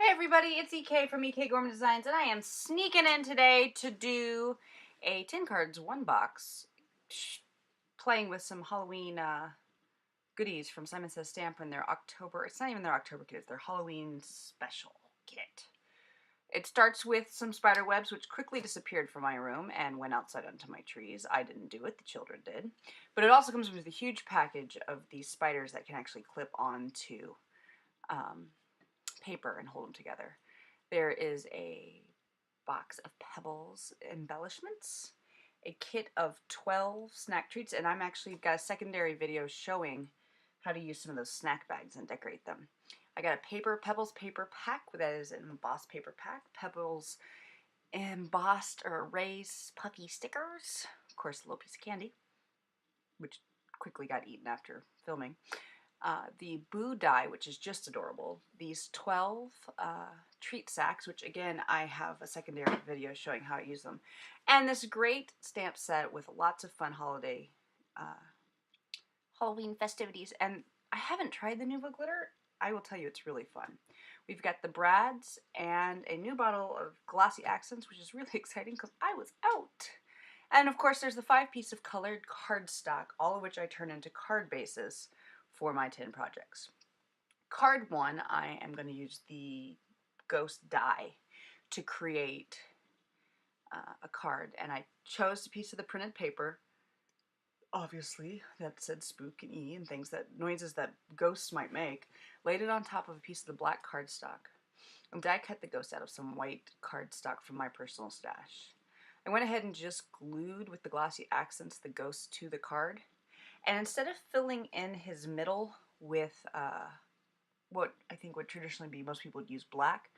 Hey everybody, it's EK from ekgorman Designs, and I am sneaking in today to do a 10 cards one box, playing with some Halloween goodies from Simon Says Stamp in their October. It's not even their October kit; it's their Halloween special kit. It starts with some spider webs, which quickly disappeared from my room and went outside onto my trees. I didn't do it; the children did. But it also comes with a huge package of these spiders that can actually clip onto paper and hold them together. There is a box of Pebbles embellishments, a kit of 12 snack treats, and I'm actually got a secondary video showing how to use some of those snack bags and decorate them. I got a Pebbles paper pack that is an embossed paper pack, Pebbles embossed or erased puffy stickers, of course a little piece of candy, which quickly got eaten after filming. The Boo die, which is just adorable. These 12 treat sacks, which again I have a secondary video showing how I use them. And this great stamp set with lots of fun holiday Halloween festivities. And I haven't tried the Nuva glitter. I will tell you it's really fun. We've got the brads and a new bottle of glossy accents, which is really exciting because I was out. And of course there's the 5-piece of colored cardstock, all of which I turn into card bases for my 10 projects. Card 1, I am going to use the ghost die to create a card, and I chose a piece of the printed paper, obviously, that said spook and E and things that noises that ghosts might make, laid it on top of a piece of the black cardstock, and die cut the ghost out of some white cardstock from my personal stash. I went ahead and just glued with the glossy accents the ghost to the card. And instead of filling in his middle with what I think would traditionally be, most people would use black,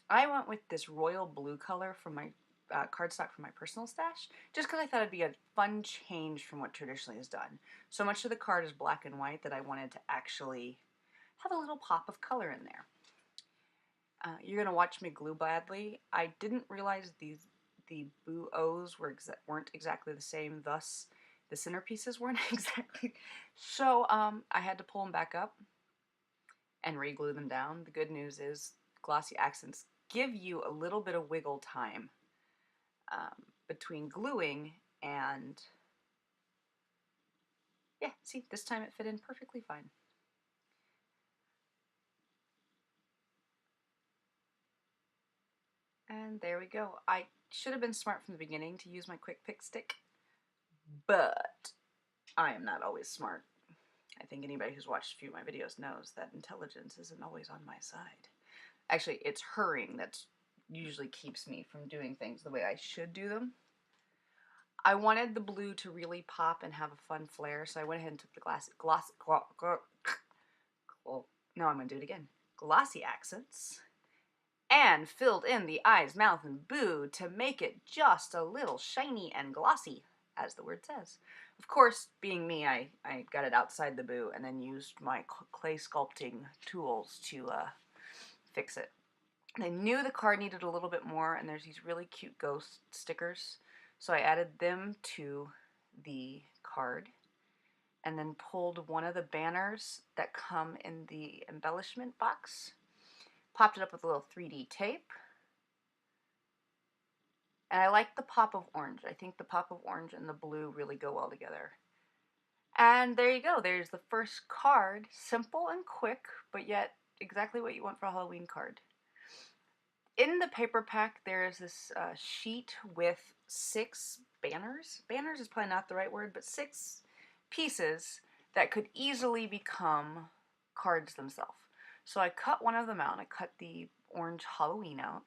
I went with this royal blue color from my cardstock from my personal stash, just because I thought it'd be a fun change from what traditionally is done. So much of the card is black and white that I wanted to actually have a little pop of color in there. You're going to watch me glue badly. I didn't realize the Boo O's weren't exactly the same, thus the centerpieces weren't exactly. So I had to pull them back up and re-glue them down. The good news is glossy accents give you a little bit of wiggle time between gluing and, yeah, see, this time it fit in perfectly fine. And there we go. I should have been smart from the beginning to use my quick pick stick, but I am not always smart. I think anybody who's watched a few of my videos knows that intelligence isn't always on my side. Actually, it's hurrying that usually keeps me from doing things the way I should do them. I wanted the blue to really pop and have a fun flair, so I went ahead and took the glossy accents and filled in the eyes, mouth, and boo to make it just a little shiny and glossy, as the word says. Of course, being me, I got it outside the boo and then used my clay sculpting tools to fix it. And I knew the card needed a little bit more, and there's these really cute ghost stickers, so I added them to the card and then pulled one of the banners that come in the embellishment box, popped it up with a little 3D tape, and I like the pop of orange. I think the pop of orange and the blue really go well together. And there you go. There's the first card. Simple and quick, but yet exactly what you want for a Halloween card. In the paper pack, there is this sheet with 6 banners. Banners is probably not the right word, but 6 pieces that could easily become cards themselves. So I cut one of them out. I cut the orange Halloween out.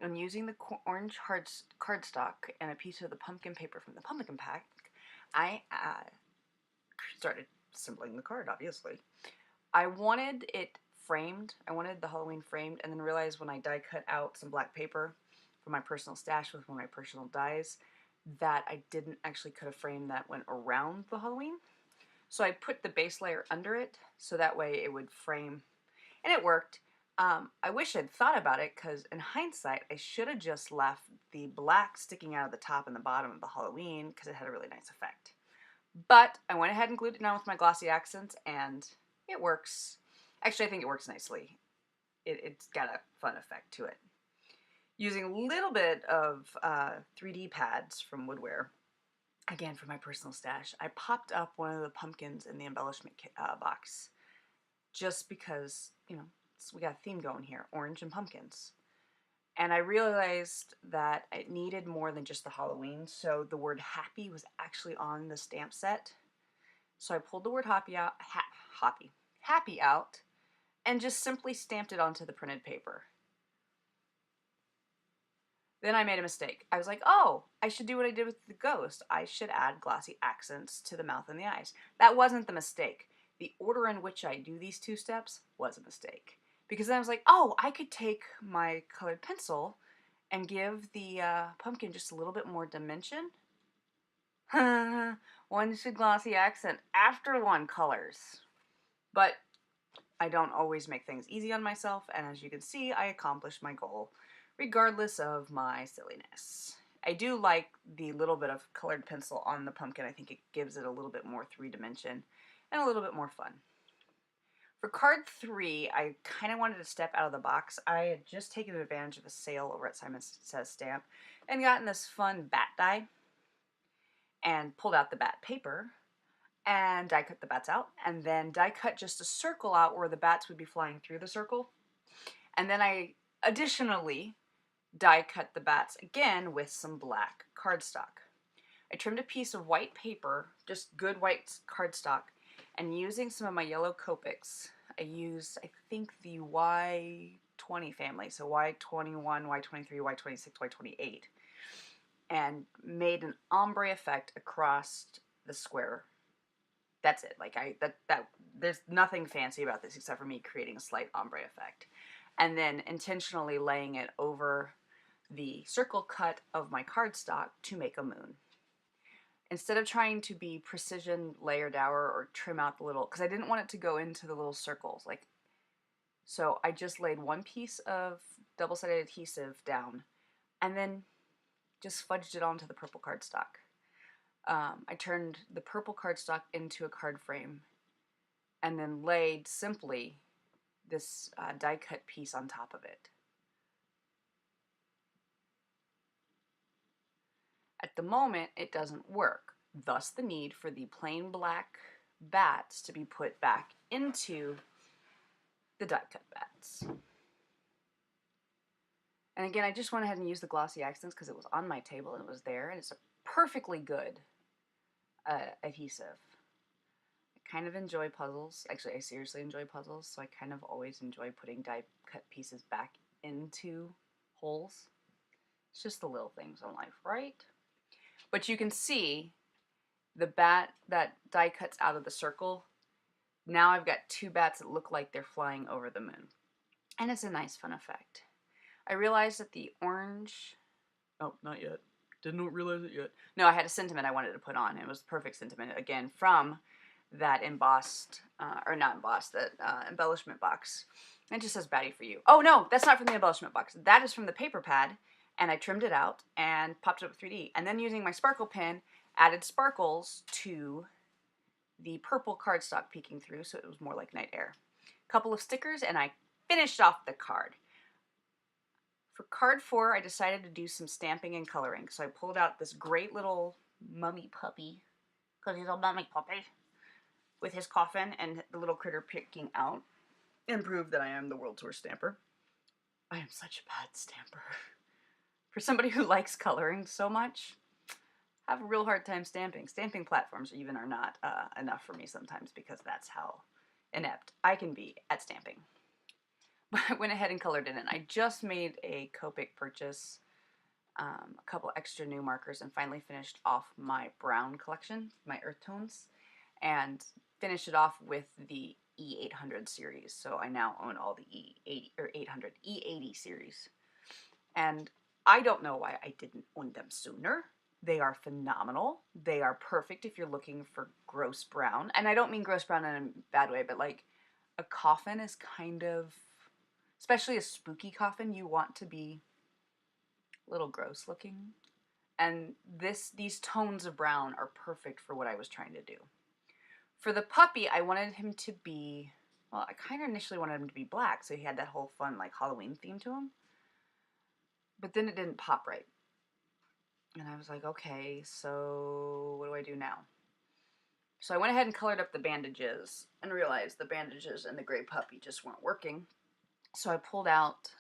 And using the orange cardstock and a piece of the pumpkin paper from the pumpkin pack, I started assembling the card, obviously. I wanted it framed. I wanted the Halloween framed, and then realized when I die cut out some black paper from my personal stash with one of my personal dies that I didn't actually cut a frame that went around the Halloween. So I put the base layer under it so that way it would frame, and it worked. I wish I'd thought about it because in hindsight I should have just left the black sticking out of the top and the bottom of the Halloween because it had a really nice effect. But I went ahead and glued it down with my glossy accents, and it works. Actually, I think it works nicely. it's got a fun effect to it. Using a little bit of 3D pads from Woodware, again for my personal stash, I popped up one of the pumpkins in the embellishment box just because, you know, we got a theme going here, orange and pumpkins. And I realized that it needed more than just the Halloween, so the word happy was actually on the stamp set. So I pulled the word happy out, happy out, and just simply stamped it onto the printed paper. Then I made a mistake. I was like, oh, I should do what I did with the ghost. I should add glossy accents to the mouth and the eyes. That wasn't the mistake. The order in which I do these two steps was a mistake. Because then I was like, oh, I could take my colored pencil and give the pumpkin just a little bit more dimension. One should glossy accent after one colors. But I don't always make things easy on myself, and as you can see, I accomplished my goal regardless of my silliness. I do like the little bit of colored pencil on the pumpkin. I think it gives it a little bit more three-dimension and a little bit more fun. For card 3, I kind of wanted to step out of the box. I had just taken advantage of a sale over at Simon Says Stamp and gotten this fun bat die and pulled out the bat paper and die cut the bats out, and then die cut just a circle out where the bats would be flying through the circle. And then I additionally die cut the bats again with some black cardstock. I trimmed a piece of white paper, just good white cardstock, and using some of my yellow Copics, I used, I think, the Y20 family, so Y21, Y23, Y26, Y28, and made an ombre effect across the square. That's it. Like there's nothing fancy about this except for me creating a slight ombre effect, and then intentionally laying it over the circle cut of my cardstock to make a moon. Instead of trying to be precision layer dower or trim out the little, because I didn't want it to go into the little circles, like, so I just laid one piece of double-sided adhesive down and then just fudged it onto the purple cardstock. I turned the purple cardstock into a card frame and then laid simply this die cut piece on top of it. At the moment, it doesn't work, thus the need for the plain black bats to be put back into the die cut bats. And again, I just went ahead and used the glossy accents because it was on my table and it was there, and it's a perfectly good adhesive. I kind of enjoy puzzles. Actually, I seriously enjoy puzzles, so I kind of always enjoy putting die cut pieces back into holes. It's just the little things in life, right? But you can see the bat that die cuts out of the circle. Now I've got two bats that look like they're flying over the moon. And it's a nice, fun effect. I realized that the orange... Oh, not yet. Didn't realize it yet. No, I had a sentiment I wanted to put on. It was the perfect sentiment, again, from that embossed, or not embossed, that embellishment box. And it just says Batty for you. Oh, no, that's not from the embellishment box. That is from the paper pad. And I trimmed it out and popped it up with 3D. And then using my sparkle pen, added sparkles to the purple cardstock peeking through, so it was more like night air. A couple of stickers, and I finished off the card. For card 4, I decided to do some stamping and coloring. So I pulled out this great little mummy puppy, because he's a mummy puppy, with his coffin and the little critter picking out, and prove that I am the world's worst stamper. I am such a bad stamper. For somebody who likes coloring so much, I have a real hard time stamping. Stamping platforms even are not enough for me sometimes because that's how inept I can be at stamping. But I went ahead and colored it in. I just made a Copic purchase, a couple extra new markers, and finally finished off my brown collection, my earth tones, and finished it off with the E800 series. So I now own all the E80 series. And I don't know why I didn't own them sooner. They are phenomenal. They are perfect if you're looking for gross brown. And I don't mean gross brown in a bad way, but like a coffin is kind of, especially a spooky coffin, you want to be a little gross looking. And these tones of brown are perfect for what I was trying to do. For the puppy, I wanted him to be, Well, I kind of initially wanted him to be black, so he had that whole fun, like, Halloween theme to him. But then it didn't pop right. And I was like, okay, so what do I do now? So I went ahead and colored up the bandages and realized the bandages and the gray puppy just weren't working. So I pulled out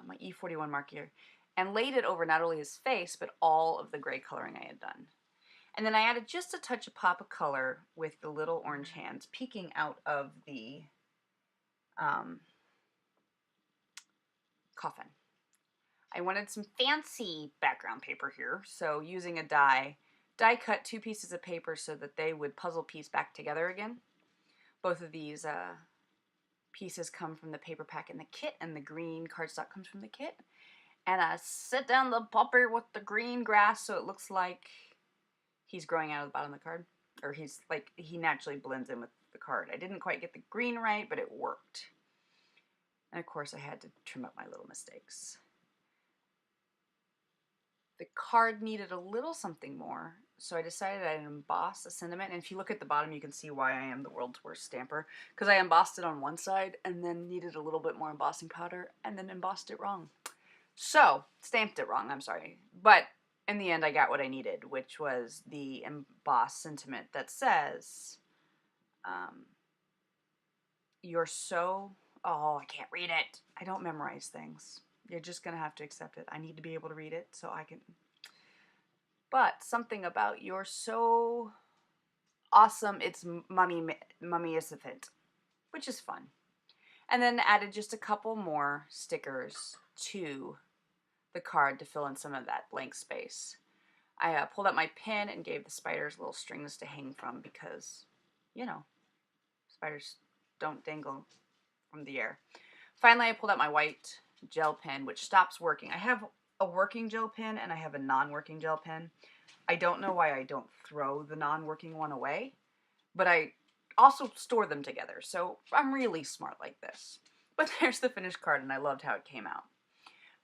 my E41 marker and laid it over not only his face, but all of the gray coloring I had done. And then I added just a touch of pop of color with the little orange hands peeking out of the coffin. I wanted some fancy background paper here, so using a die cut 2 pieces of paper so that they would puzzle piece back together again. Both of these pieces come from the paper pack in the kit, and the green cardstock comes from the kit. And I set down the puppy with the green grass so it looks like he's growing out of the bottom of the card. Or he's like, he naturally blends in with the card. I didn't quite get the green right, but it worked. And of course I had to trim up my little mistakes. The card needed a little something more, so I decided I'd emboss a sentiment. And if you look at the bottom, you can see why I am the world's worst stamper. Because I embossed it on one side and then needed a little bit more embossing powder and then embossed it wrong. So, stamped it wrong, I'm sorry. But in the end, I got what I needed, which was the embossed sentiment that says, you're so... Oh, I can't read it. I don't memorize things. You're just going to have to accept it. I need to be able to read it so I can... But something about you're so awesome, it's mummy-ific, which is fun. And then added just a couple more stickers to the card to fill in some of that blank space. I pulled out my pin and gave the spiders little strings to hang from because, you know, spiders don't dangle from the air. Finally, I pulled out my white gel pen, which stops working. I have a working gel pen and I have a non-working gel pen. I don't know why I don't throw the non-working one away, but I also store them together, so I'm really smart like this. But there's the finished card, and I loved how it came out.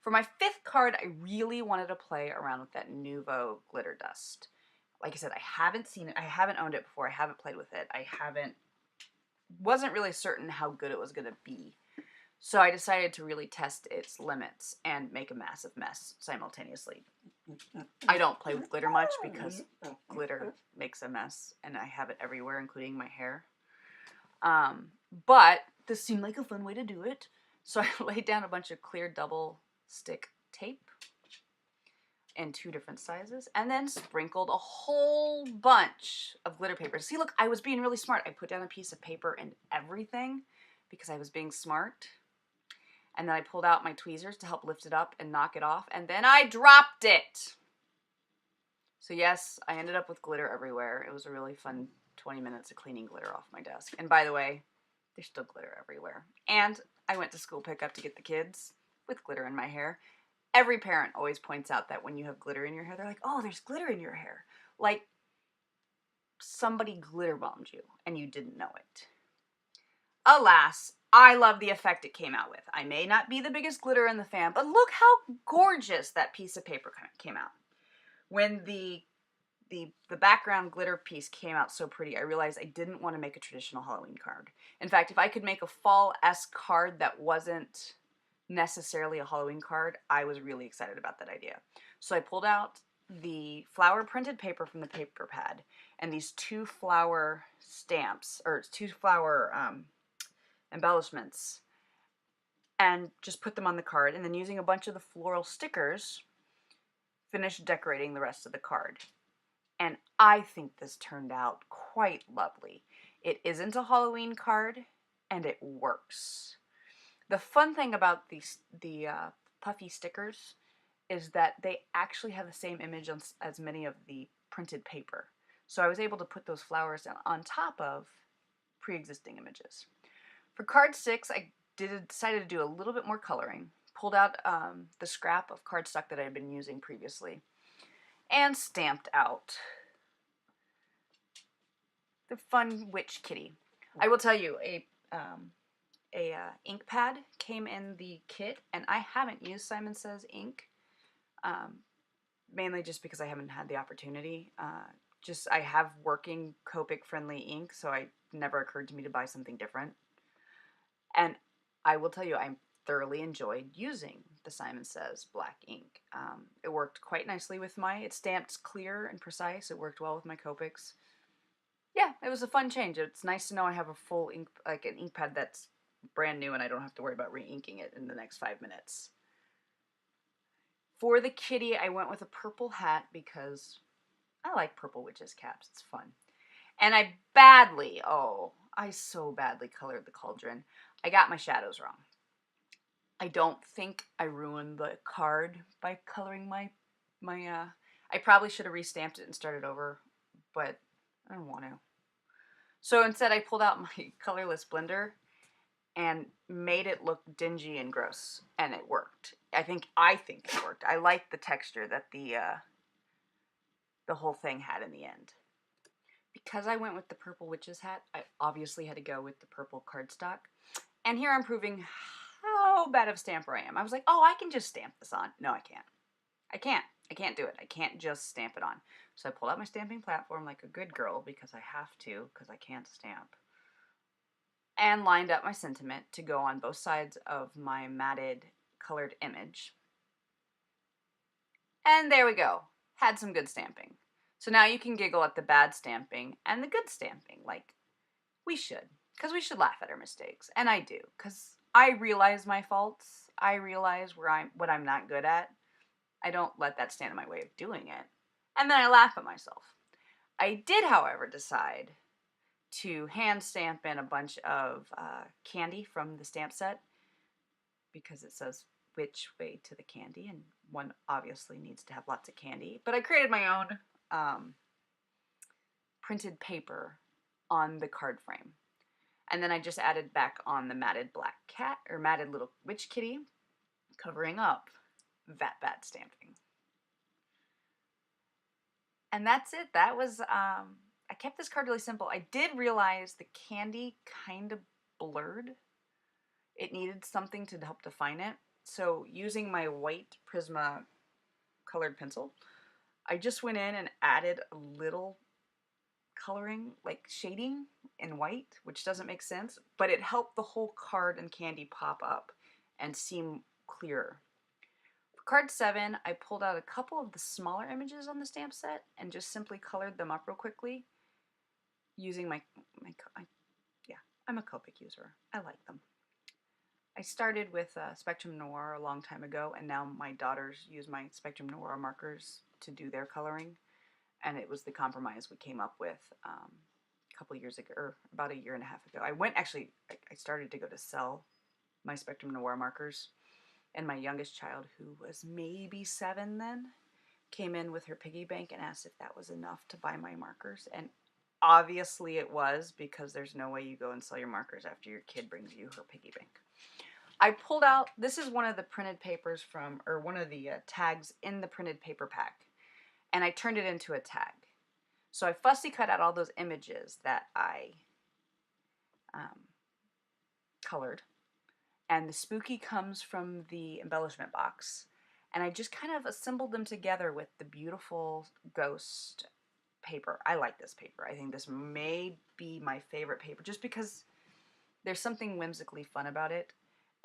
For my 5th card, I really wanted to play around with that Nuvo glitter dust. Like I said, I haven't seen it. I haven't owned it before. I haven't played with it. Wasn't really certain how good it was going to be. So I decided to really test its limits and make a massive mess simultaneously. I don't play with glitter much because glitter makes a mess and I have it everywhere, including my hair. But this seemed like a fun way to do it. So I laid down a bunch of clear double stick tape in 2 different sizes and then sprinkled a whole bunch of glitter paper. See, look, I was being really smart. I put down a piece of paper and everything because I was being smart. And then I pulled out my tweezers to help lift it up and knock it off. And then I dropped it. So yes, I ended up with glitter everywhere. It was a really fun 20 minutes of cleaning glitter off my desk. And by the way, there's still glitter everywhere. And I went to school pickup to get the kids with glitter in my hair. Every parent always points out that when you have glitter in your hair, they're like, oh, there's glitter in your hair. Like somebody glitter bombed you and you didn't know it. Alas, I love the effect it came out with. I may not be the biggest glitter in the fan, but look how gorgeous that piece of paper came out. When the background glitter piece came out so pretty, I realized I didn't want to make a traditional Halloween card. In fact, if I could make a fall-esque card that wasn't necessarily a Halloween card, I was really excited about that idea. So I pulled out the flower printed paper from the paper pad and these 2 flower stamps, or 2 flower embellishments, and just put them on the card, and then using a bunch of the floral stickers, finished decorating the rest of the card. And I think this turned out quite lovely. It isn't a Halloween card, and it works. The fun thing about the puffy stickers is that they actually have the same image as many of the printed paper. So I was able to put those flowers on top of pre-existing images. For card 6, I decided to do a little bit more coloring. Pulled out the scrap of cardstock that I had been using previously and stamped out the fun witch kitty. I will tell you, a ink pad came in the kit, and I haven't used Simon Says ink, mainly just because I haven't had the opportunity. I have working Copic friendly ink, so it never occurred to me to buy something different. And I will tell you, I thoroughly enjoyed using the Simon Says black ink. It worked quite nicely with it stamped clear and precise. It worked well with my Copics. Yeah, it was a fun change. It's nice to know I have a full ink, like an ink pad that's brand new and I don't have to worry about re-inking it in the next 5 minutes. For the kitty, I went with a purple hat because I like purple witches' caps. It's fun. And I so badly colored the cauldron. I got my shadows wrong. I don't think I ruined the card by coloring I probably should have restamped it and started over, but I don't want to. So instead I pulled out my colorless blender and made it look dingy and gross, and it worked. I think it worked. I liked the texture that the whole thing had in the end. Because I went with the purple witch's hat, I obviously had to go with the purple cardstock. And here I'm proving how bad of a stamper I am. I was like, oh, I can just stamp this on. No, I can't. I can't do it. I can't just stamp it on. So I pulled out my stamping platform like a good girl because I have to, because I can't stamp. And lined up my sentiment to go on both sides of my matted colored image. And there we go. Had some good stamping. So now you can giggle at the bad stamping and the good stamping. Like, we should. Because we should laugh at our mistakes. And I do. Because I realize my faults. I realize what I'm not good at. I don't let that stand in my way of doing it. And then I laugh at myself. I did, however, decide to hand stamp in a bunch of candy from the stamp set. Because it says which way to the candy. And one obviously needs to have lots of candy. But I created my own printed paper on the card frame. And then I just added back on the matted black cat, or matted little witch kitty, covering up that bad stamping. And that's it. That was, I kept this card really simple. I did realize the candy kind of blurred. It needed something to help define it. So using my white Prisma colored pencil, I just went in and added a little coloring, like shading in white, which doesn't make sense, but it helped the whole card and candy pop up and seem clearer. For card 7, I pulled out a couple of the smaller images on the stamp set and just simply colored them up real quickly using I'm a Copic user. I like them. I started with Spectrum Noir a long time ago, and now my daughters use my Spectrum Noir markers to do their coloring, and it was the compromise we came up with a couple years ago, or about a year and a half ago. I started to go to sell my Spectrum Noir markers, and my youngest child, who was maybe 7 then, came in with her piggy bank and asked if that was enough to buy my markers, and obviously it was, because there's no way you go and sell your markers after your kid brings you her piggy bank. I pulled out, this is one of the printed papers or one of the tags in the printed paper pack, and I turned it into a tag. So I fussy cut out all those images that I colored, and the spooky comes from the embellishment box, and I just kind of assembled them together with the beautiful ghost paper. I like this paper. I think this may be my favorite paper, just because there's something whimsically fun about it.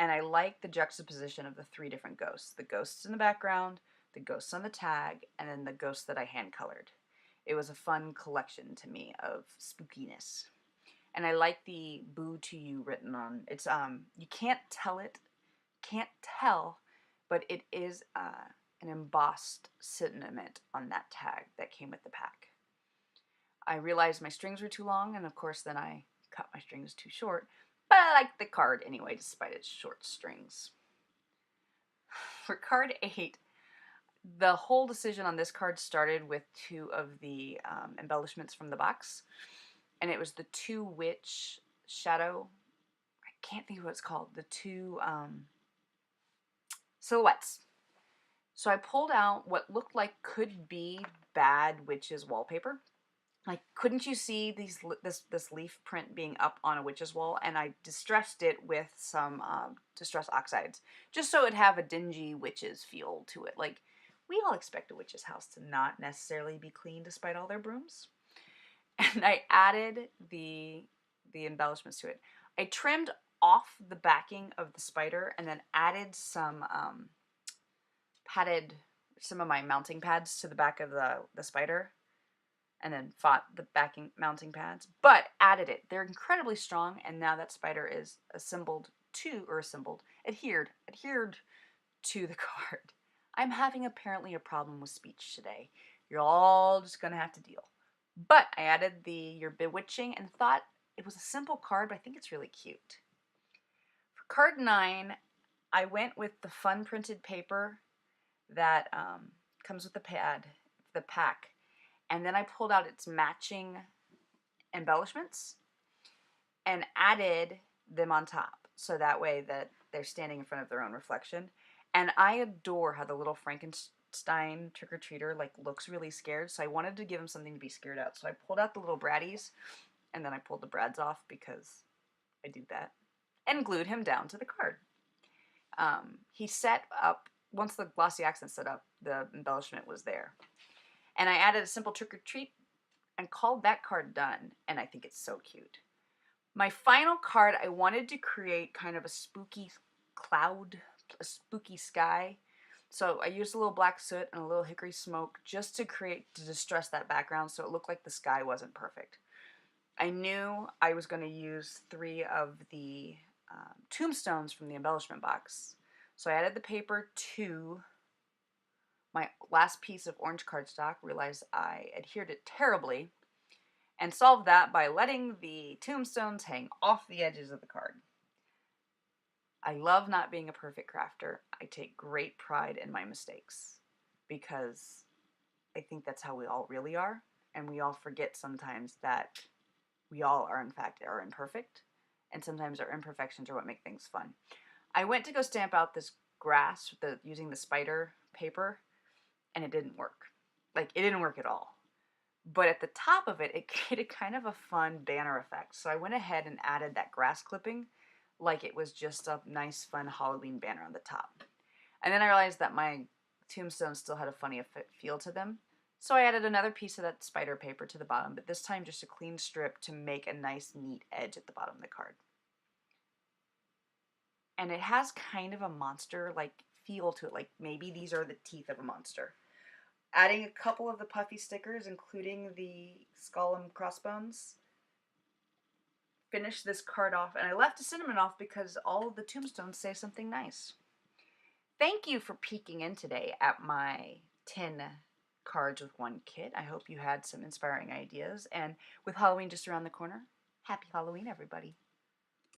And I like the juxtaposition of the 3 different ghosts. The ghosts in the background, the ghosts on the tag, and then the ghosts that I hand colored. It was a fun collection to me of spookiness. And I like the "Boo to You" written on. It's you can't tell, but it is an embossed sentiment on that tag that came with the pack. I realized my strings were too long, and of course then I cut my strings too short. But I like the card anyway, despite its short strings. For card 8, the whole decision on this card started with 2 of the embellishments from the box. And it was the 2 witch shadow, I can't think of what it's called, the 2 silhouettes. So I pulled out what looked like could be bad witches wallpaper. Like, couldn't you see this leaf print being up on a witch's wall? And I distressed it with some distress oxides, just so it'd have a dingy witch's feel to it. Like, we all expect a witch's house to not necessarily be clean despite all their brooms. And I added the embellishments to it. I trimmed off the backing of the spider and then added some some of my mounting pads to the back of the spider, and then fought the backing mounting pads, but added it. They're incredibly strong, and now that spider is adhered to the card. I'm having apparently a problem with speech today. You're all just gonna have to deal. But I added You're Bewitching and thought it was a simple card, but I think it's really cute. For card 9, I went with the fun printed paper that comes with the pack. And then I pulled out its matching embellishments and added them on top. So that way that they're standing in front of their own reflection. And I adore how the little Frankenstein trick-or-treater looks really scared. So I wanted to give him something to be scared at. So I pulled out the little braddies, and then I pulled the brads off because I do that, and glued him down to the card. He set up, once the glossy accent set up, the embellishment was there. And I added a simple trick-or-treat and called that card done, and I think it's so cute. My final card, I wanted to create kind of a spooky cloud, a spooky sky. So I used a little black soot and a little hickory smoke just to distress that background so it looked like the sky wasn't perfect. I knew I was going to use 3 of the tombstones from the embellishment box. So I added the paper to my last piece of orange cardstock, realized I adhered it terribly, and solved that by letting the tombstones hang off the edges of the card. I love not being a perfect crafter. I take great pride in my mistakes because I think that's how we all really are, and we all forget sometimes that we all are in fact imperfect, and sometimes our imperfections are what make things fun. I went to go stamp out this grass using the spider paper, and it didn't work. It didn't work at all. But at the top of it, it created kind of a fun banner effect. So I went ahead and added that grass clipping like it was just a nice, fun Halloween banner on the top. And then I realized that my tombstones still had a funny feel to them. So I added another piece of that spider paper to the bottom, but this time just a clean strip to make a nice, neat edge at the bottom of the card. And it has kind of a monster-like feel to it, maybe these are the teeth of a monster. Adding a couple of the puffy stickers, including the skull and crossbones, finished this card off, and I left the cinnamon off because all of the tombstones say something nice. Thank you for peeking in today at my 10 cards with 1 kit. I hope you had some inspiring ideas, and with Halloween just around the corner, happy Halloween, everybody.